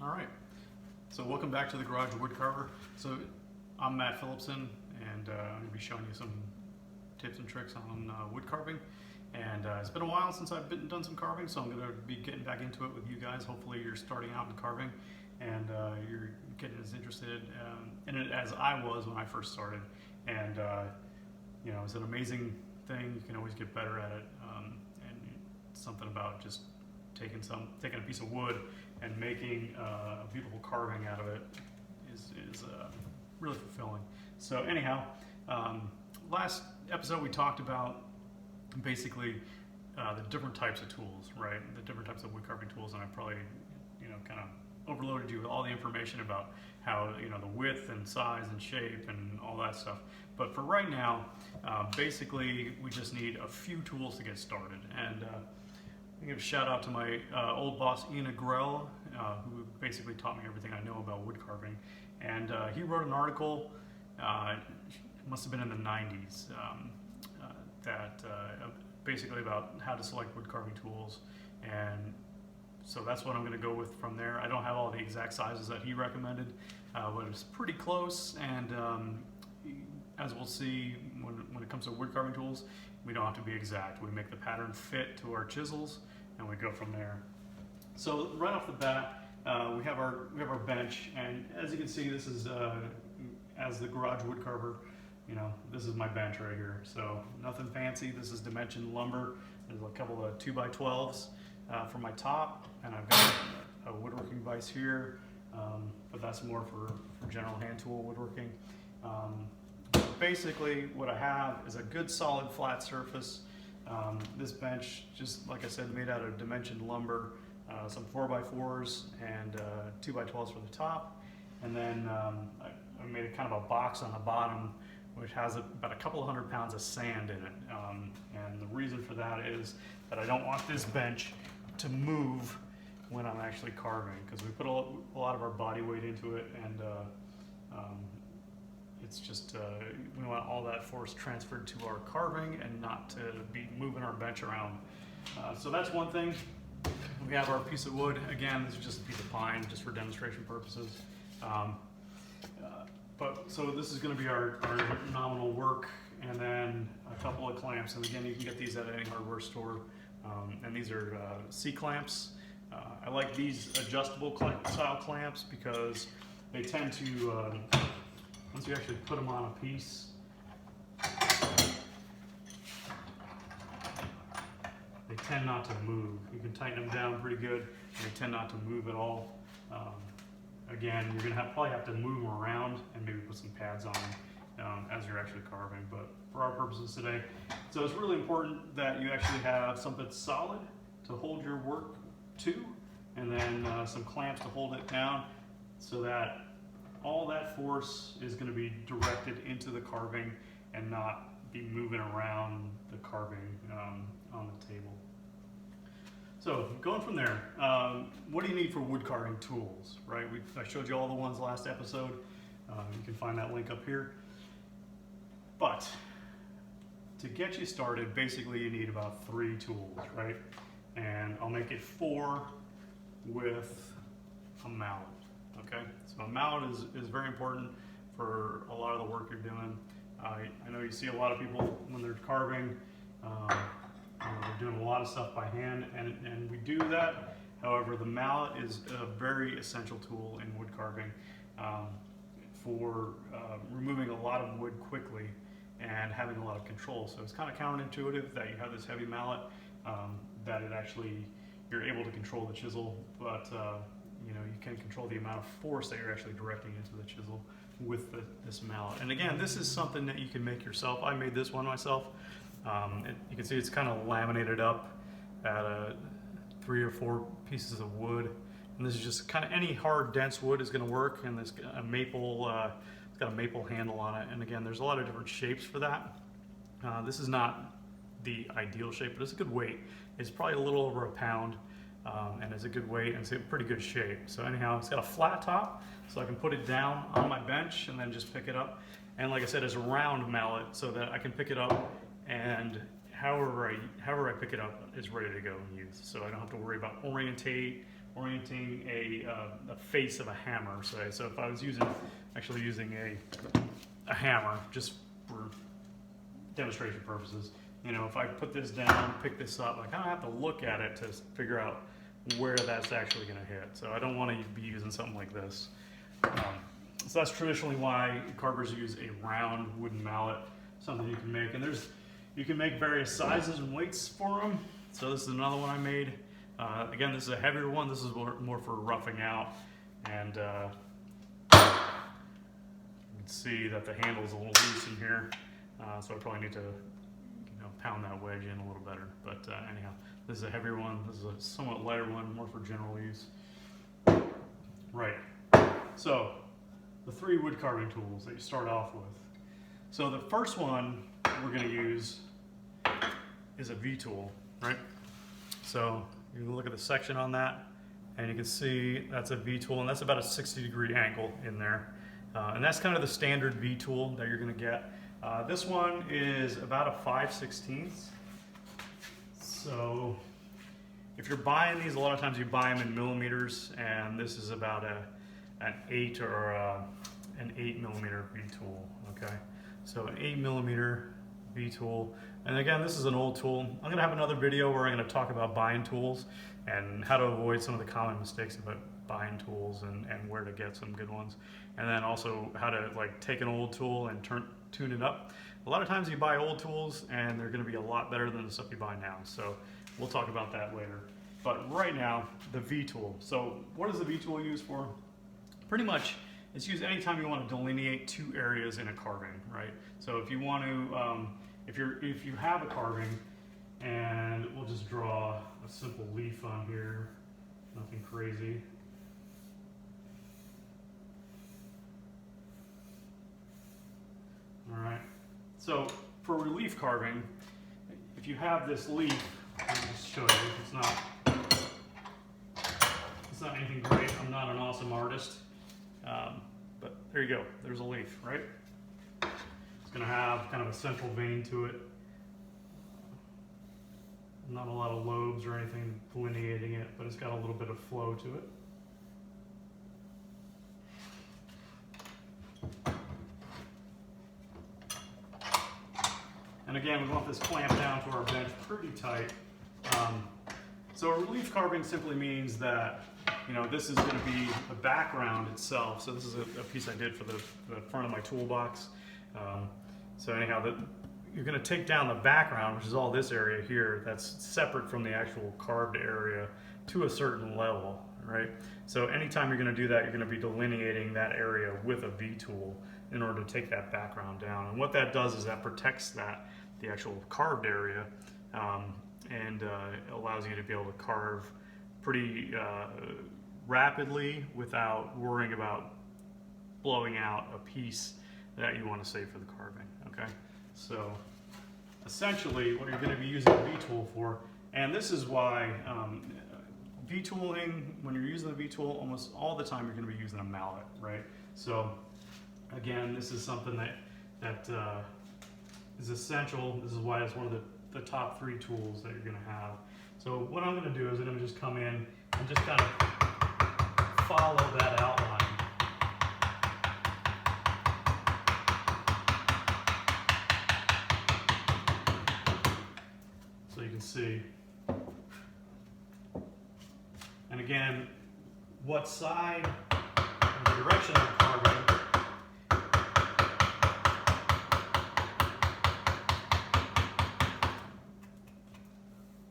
All right, so welcome back to the Garage Woodcarver. So I'm Matt Phillipson, and I'm going to be showing you some tips and tricks on wood carving. And it's been a while since I've done some carving, so I'm going to be getting back into it with you guys. Hopefully you're starting out in carving and you're getting as interested in it as I was when I first started. And you know, it's an amazing thing. You can always get better at it. And it's something about just taking a piece of wood and making a beautiful carving out of it is really fulfilling. So anyhow, last episode we talked about basically the different types of tools, right? The different types of wood carving tools, and I probably, kind of overloaded you with all the information about how, the width and size and shape and all that stuff. But for right now, basically we just need a few tools to get started. And I give a shout out to my old boss Ian Agrell, who basically taught me everything I know about wood carving. And he wrote an article, it must have been in the 90s, that basically about how to select wood carving tools. And so that's what I'm going to go with from there. I don't have all the exact sizes that he recommended, but it's pretty close. And as we'll see, when it comes to wood carving tools, we don't have to be exact. We make the pattern fit to our chisels, and we go from there. So right off the bat, we have our bench, and as you can see, this is as the Garage Woodcarver. This is my bench right here. So nothing fancy. This is dimension lumber. There's a couple of 2x12s for my top, and I've got a woodworking vise here, but that's more for general hand tool woodworking. Basically, what I have is a good solid flat surface. This bench, just like I said, made out of dimension lumber, some 4x4s and 2x12s for the top, and then I made a kind of a box on the bottom, which has about a couple of 100 pounds of sand in it. And the reason for that is that I don't want this bench to move when I'm actually carving, because we put a lot of our body weight into it, and it's just, we want all that force transferred to our carving and not to be moving our bench around. So that's one thing. We have our piece of wood. Again, this is just a piece of pine, just for demonstration purposes. So this is going to be our nominal work, and then a couple of clamps. And again, you can get these at any hardware store. And these are C-clamps. I like these adjustable style clamps because they tend to, once you actually put them on a piece, they tend not to move. You can tighten them down pretty good, and they tend not to move at all. Again, you're going to probably have to move them around and maybe put some pads on them as you're actually carving, but for our purposes today. So it's really important that you actually have something solid to hold your work to, and then some clamps to hold it down, so that all that force is going to be directed into the carving and not be moving around the carving on the table. So going from there, what do you need for wood carving tools, right? I showed you all the ones last episode. You can find that link up here. But to get you started, basically you need about 3 tools, right? And I'll make it 4 with a mallet, okay? So a mallet is very important for a lot of the work you're doing. I know you see a lot of people when they're carving, they're doing a lot of stuff by hand, and we do that. However, the mallet is a very essential tool in wood carving for removing a lot of wood quickly and having a lot of control. So it's kind of counterintuitive that you have this heavy mallet, that you're able to control the chisel, but you can control the amount of force that you're actually directing into the chisel with this mallet. And again, this is something that you can make yourself. I made this one myself. You can see it's kind of laminated up at 3 or 4 pieces of wood, and this is just kind of any hard dense wood is going to work. And there's a maple, it's got a maple handle on it, and again, there's a lot of different shapes for that. This is not the ideal shape, but it's a good weight. It's probably a little over a pound, and it's a good weight, and it's a pretty good shape. So anyhow, it's got a flat top, so I can put it down on my bench and then just pick it up. And like I said, it's a round mallet, so that I can pick it up, and however I pick it up is ready to go and use. So I don't have to worry about orientate orienting a face of a hammer, say. So if I was actually using a hammer, just for demonstration purposes, you know, if I put this down, pick this up, I kind of have to look at it to figure out where that's actually going to hit. So I don't want to be using something like this. So that's traditionally why carvers use a round wooden mallet, something you can make. And you can make various sizes and weights for them. So this is another one I made. Again, this is a heavier one. This is more for roughing out. And you can see that the handle's a little loose in here. So I probably need to pound that wedge in a little better. But anyhow, this is a heavier one. This is a somewhat lighter one, more for general use. Right. So the 3 wood carving tools that you start off with. So the first one we're going to use is a V-tool, right? So you can look at the section on that, and you can see that's a V-tool, and that's about a 60-degree angle in there. And that's kind of the standard V-tool that you're going to get. This one is about a 5/16. So if you're buying these, a lot of times you buy them in millimeters, and this is about an 8 or an 8 millimeter V-tool. Okay, so an 8 millimeter V-tool. And again, this is an old tool. I'm going to have another video where I'm going to talk about buying tools and how to avoid some of the common mistakes about buying tools and where to get some good ones. And then also how to take an old tool and tune it up. A lot of times you buy old tools and they're going to be a lot better than the stuff you buy now. So we'll talk about that later. But right now, the V-tool. So what is the V-tool used for? Pretty much it's used anytime you want to delineate 2 areas in a carving, right? So if you want to, if you have a carving, and we'll just draw a simple leaf on here, nothing crazy. All right. So for relief carving, if you have this leaf, I'll just show you. It's not anything great. I'm not an awesome artist. But there you go, there's a leaf, right? It's going to have kind of a central vein to it. Not a lot of lobes or anything delineating it, but it's got a little bit of flow to it. And again, we want this clamped down to our bench pretty tight. So a relief carving simply means that this is going to be the background itself. So this is a piece I did for the front of my toolbox. So anyhow, you're going to take down the background, which is all this area here, that's separate from the actual carved area to a certain level, right? So anytime you're going to do that, you're going to be delineating that area with a V-tool in order to take that background down. And what that does is that protects the actual carved area, and allows you to be able to carve pretty rapidly without worrying about blowing out a piece that you want to save for the carving. Okay, so essentially what you're going to be using a V-tool for, and this is why V-tooling, when you're using the V-tool, almost all the time you're going to be using a mallet, right? So again, this is something that is essential. This is why it's one of the top 3 tools that you're going to have. So what I'm going to do is I'm going to just come in and just kind of follow that outline. So you can see. And again, what side and the direction of the carving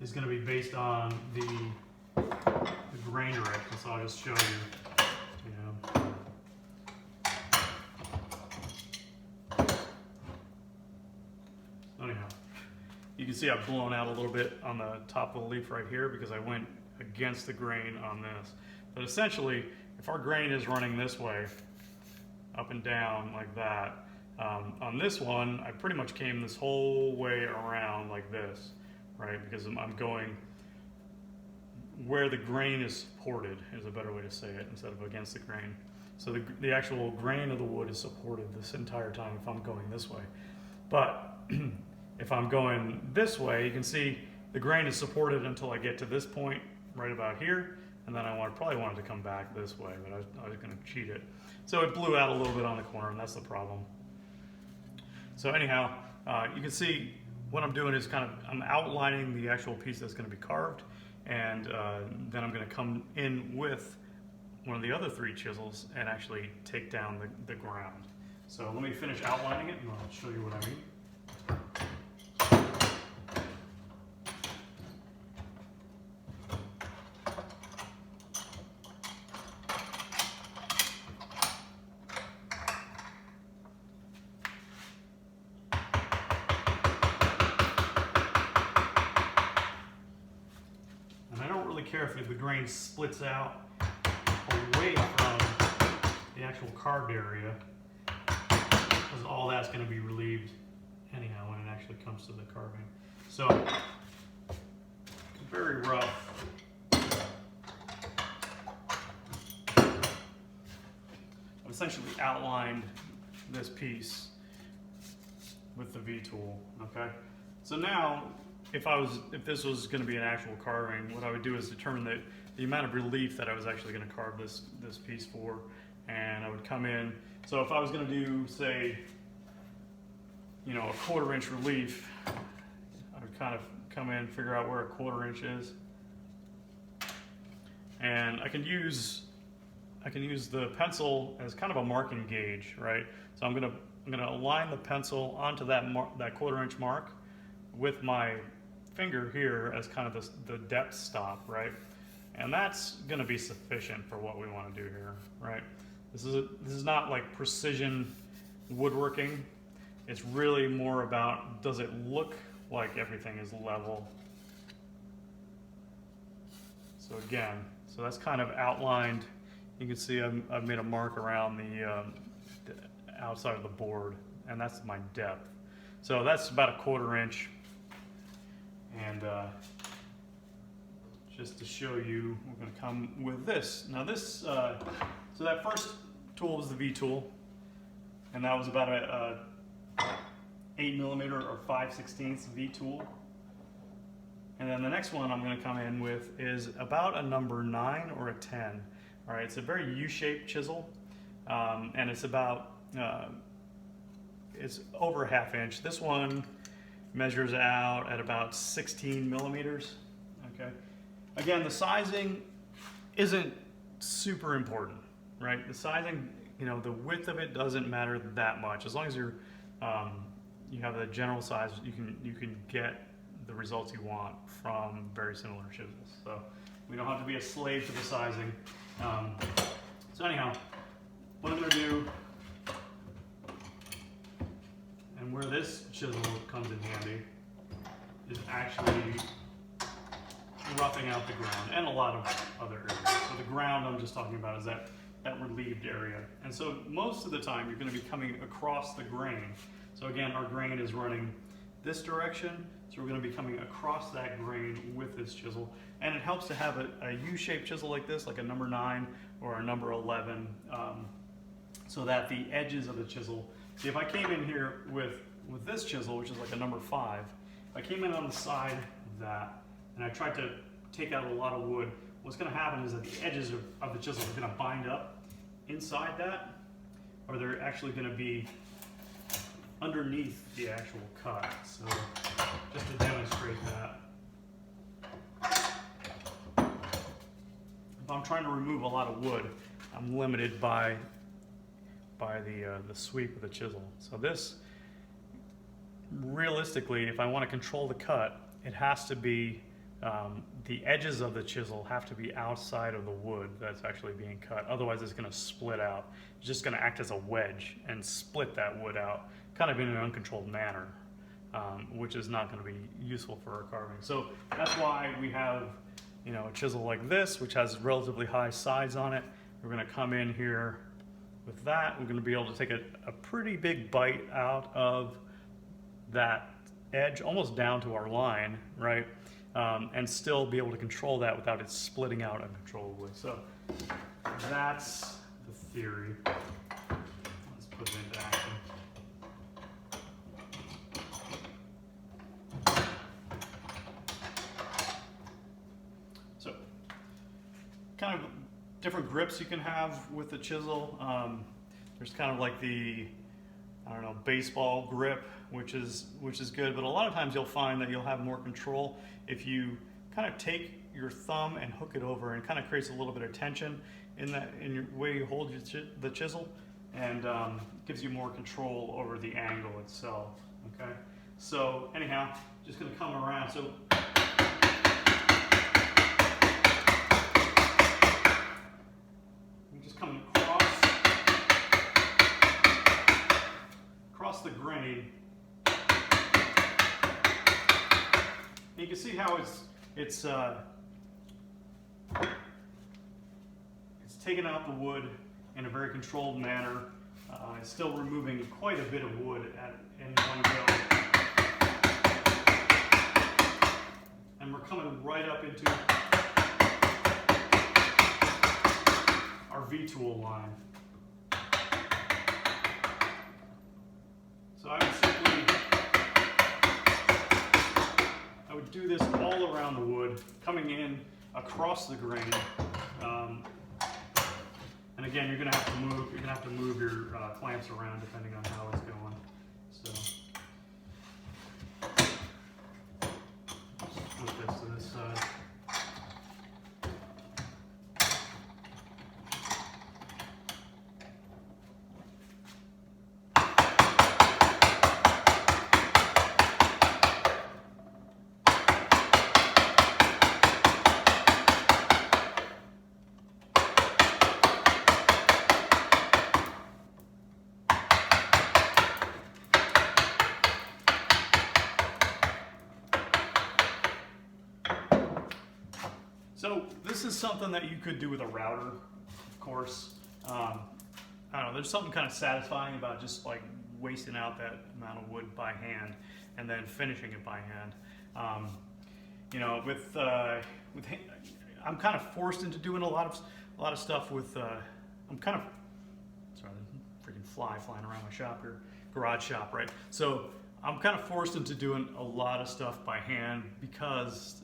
is going to be based on the grain direction. So I'll just show you, Anyhow, you can see I've blown out a little bit on the top of the leaf right here because I went against the grain on this. But essentially, if our grain is running this way, up and down like that, on this one, I pretty much came this whole way around like this, right? Because I'm going where the grain is supported is a better way to say it instead of against the grain. So the actual grain of the wood is supported this entire time if I'm going this way. But if I'm going this way, you can see the grain is supported until I get to this point right about here, and then probably wanted to come back this way, but I was going to cheat it. So it blew out a little bit on the corner, and that's the problem. So anyhow, you can see what I'm doing is I'm outlining the actual piece that's going to be carved, and then I'm going to come in with one of the other 3 chisels and actually take down the ground. So let me finish outlining it and I'll show you what I mean. And I don't really care if the grain splits out away from the actual carved area, because all that's going to be relieved anyhow when it actually comes to the carving. So, very rough. I've essentially outlined this piece with the V-tool, okay? So now, if this was going to be an actual carving, what I would do is determine the amount of relief that I was actually going to carve this piece for, and I would come in. So if I was going to do, say, a 1/4 inch relief, I would kind of come in, figure out where a 1/4 inch is, and I can use the pencil as kind of a marking gauge, right? So I'm gonna align the pencil onto that 1/4 inch mark with my finger here as kind of the depth stop, right? And that's going to be sufficient for what we want to do here, right? This is not like precision woodworking. It's really more about, does it look like everything is level? So again, that's kind of outlined. You can see I've made a mark around the outside of the board, and that's my depth. So that's about a 1/4 inch. And just to show you, we're going to come with this. Now this, so that first tool was the V-tool, and that was about a 8mm or 5/16 V-tool. And then the next one I'm going to come in with is about a number 9 or a 10. All right, it's a very U-shaped chisel, and it's about, it's over a 1/2 inch. This one measures out at about 16mm. Okay. Again, the sizing isn't super important, right? The sizing, the width of it doesn't matter that much. As long as you have the general size, you can get the results you want from very similar chisels. So we don't have to be a slave to the sizing. So anyhow, what I'm going to do, and where this chisel comes in handy, is actually roughing out the ground and a lot of other areas. So the ground I'm just talking about is that relieved area. And so most of the time you're going to be coming across the grain. So again, our grain is running this direction, so we're going to be coming across that grain with this chisel. And it helps to have a U-shaped chisel like this, like a number 9 or a number 11, so that the edges of the chisel, see, if I came in here with this chisel, which is like a number 5, if I came in on the side of that and I tried to take out a lot of wood, what's going to happen is that the edges of the chisel are going to bind up inside that, or they're actually going to be underneath the actual cut. So just to demonstrate that, if I'm trying to remove a lot of wood, I'm limited by the sweep of the chisel. So this, realistically, if I want to control the cut, it has to be, the edges of the chisel have to be outside of the wood that's actually being cut. Otherwise it's going to split out. It's just going to act as a wedge and split that wood out, kind of in an uncontrolled manner, which is not going to be useful for our carving. So that's why we have, a chisel like this, which has relatively high sides on it. We're going to come in here with that. We're going to be able to take a pretty big bite out of that edge, almost down to our line, right? And still be able to control that without it splitting out uncontrollably. So that's the theory. Let's put it into action. kind of different grips you can have with the chisel. There's kind of like the, I don't know, baseball grip, which is good, but a lot of times you'll find that you'll have more control if you kind of take your thumb and hook it over, and kind of creates a little bit of tension in your way you hold the chisel, and gives you more control over the angle itself. Okay, so anyhow, just gonna come around. So I'm just coming across the grain. And you can see how it's taking out the wood in a very controlled manner. It's still removing quite a bit of wood in one go. And we're coming right up into our V-tool line. So I would do this all around the wood, coming in across the grain. And again, you're gonna have to move your clamps around depending on how it's going. So just flip this to this side. So this is something that you could do with a router, of course. I don't know, there's something kind of satisfying about just like wasting out that amount of wood by hand and then finishing it by hand. You know, I'm kind of forced into doing a lot of stuff with. I'm kind of, sorry, there's a freaking fly flying around my shop here, garage shop, right? So I'm kind of forced into doing a lot of stuff by hand because.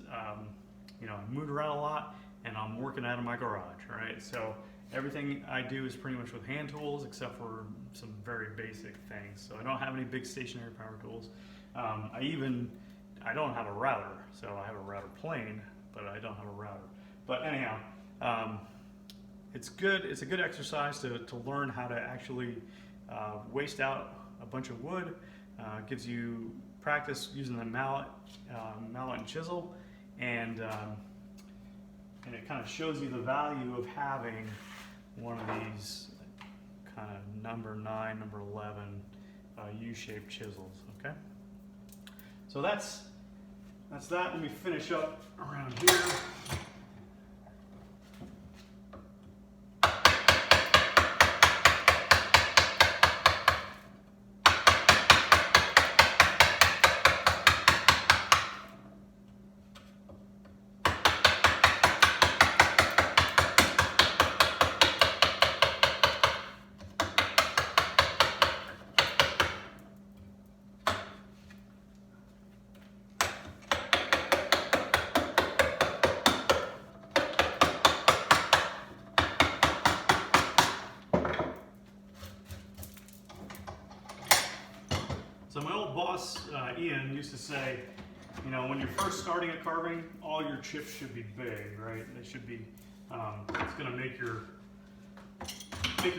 You know, I moved around a lot and I'm working out of my garage, right? So everything I do is pretty much with hand tools except for some very basic things. So I don't have any big stationary power tools. I don't have a router, so I have a router plane, but I don't have a router. But anyhow, it's good. It's a good exercise to learn how to actually waste out a bunch of wood. Gives you practice using the mallet and chisel. And it kind of shows you the value of having one of these kind of number 9, number 11 U-shaped chisels. Okay, so that's that. Let me finish up around here. So my old boss, Ian, used to say, you know, when you're first starting at carving, all your chips should be big, right? They should be, it's gonna make your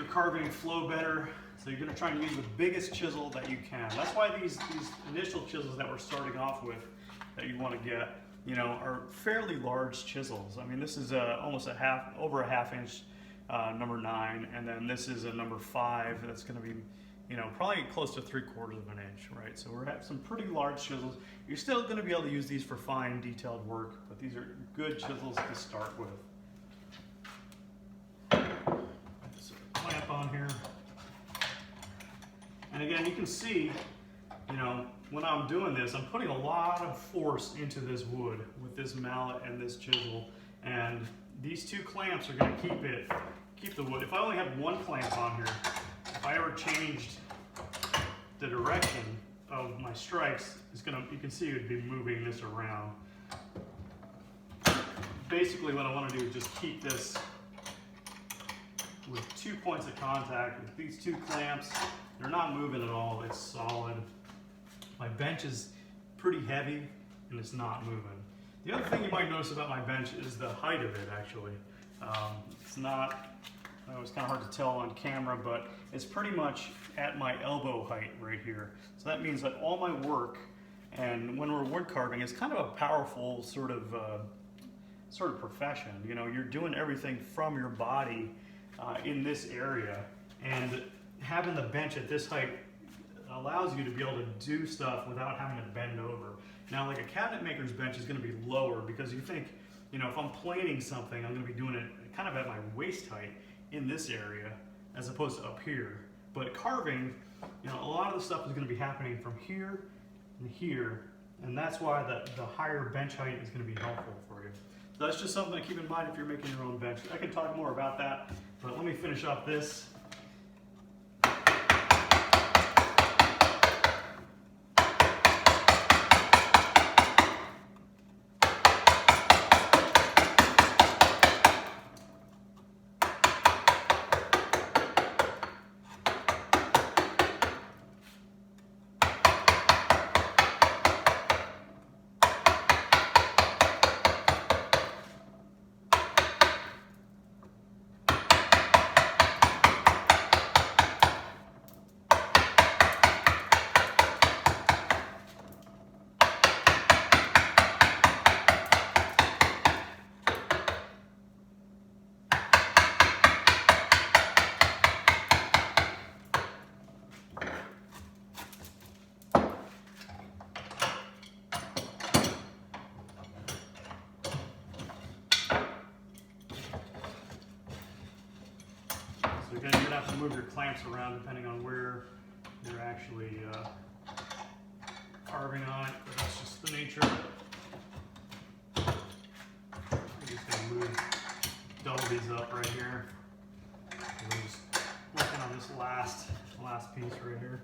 carving flow better. So you're gonna try and use the biggest chisel that you can. That's why these initial chisels that we're starting off with, that you wanna get, you know, are fairly large chisels. I mean, this is almost over a half inch number 9, and then this is a number 5 that's gonna be, you know, probably close to 3/4 of an inch, right? So we're at some pretty large chisels. You're still going to be able to use these for fine, detailed work, but these are good chisels to start with. Just a clamp on here. And again, you can see, you know, when I'm doing this, I'm putting a lot of force into this wood with this mallet and this chisel. And these 2 clamps are going to keep the wood. If I only had 1 clamp on here, if I ever changed the direction of my strikes, you can see it would be moving this around. basically what I want to do is just keep this with 2 points of contact with these 2 clamps. They're not moving at all, it's solid. My bench is pretty heavy and it's not moving. The other thing you might notice about my bench is the height of it actually. It's not, it's kind of hard to tell on camera, but it's pretty much at my elbow height right here. So that means that all my work, and when we're wood carving, it's kind of a powerful sort of profession. You know, you're doing everything from your body in this area, and having the bench at this height allows you to be able to do stuff without having to bend over. Now, like a cabinet maker's bench is going to be lower because you think, you know, if I'm planing something, I'm going to be doing it kind of at my waist height in this area as opposed to up here. But carving, you know, a lot of the stuff is going to be happening from here and here, and that's why the higher bench height is going to be helpful for you. So that's just something to keep in mind if you're making your own bench. I can talk more about that, but let me finish up this. So again, you're going to have to move your clamps around depending on where you're actually carving on it, but that's just the nature of it. I'm just going to move, double these up right here. And we're just working on this last piece right here.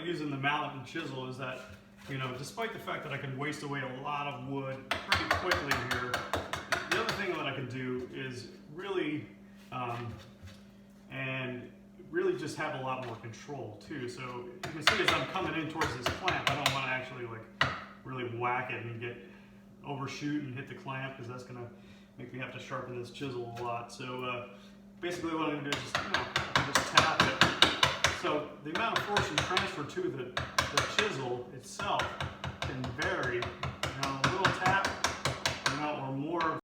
Using the mallet and chisel is that, you know, despite the fact that I can waste away a lot of wood pretty quickly here, the other thing that I can do is really just have a lot more control too. So you can see as I'm coming in towards this clamp, I don't want to actually like really whack it and get overshoot and hit the clamp, because that's going to make me have to sharpen this chisel a lot. So basically what I'm going to do is just tap it. So the amount of force you transfer to the chisel itself can vary. You know, a little tap, you know, or more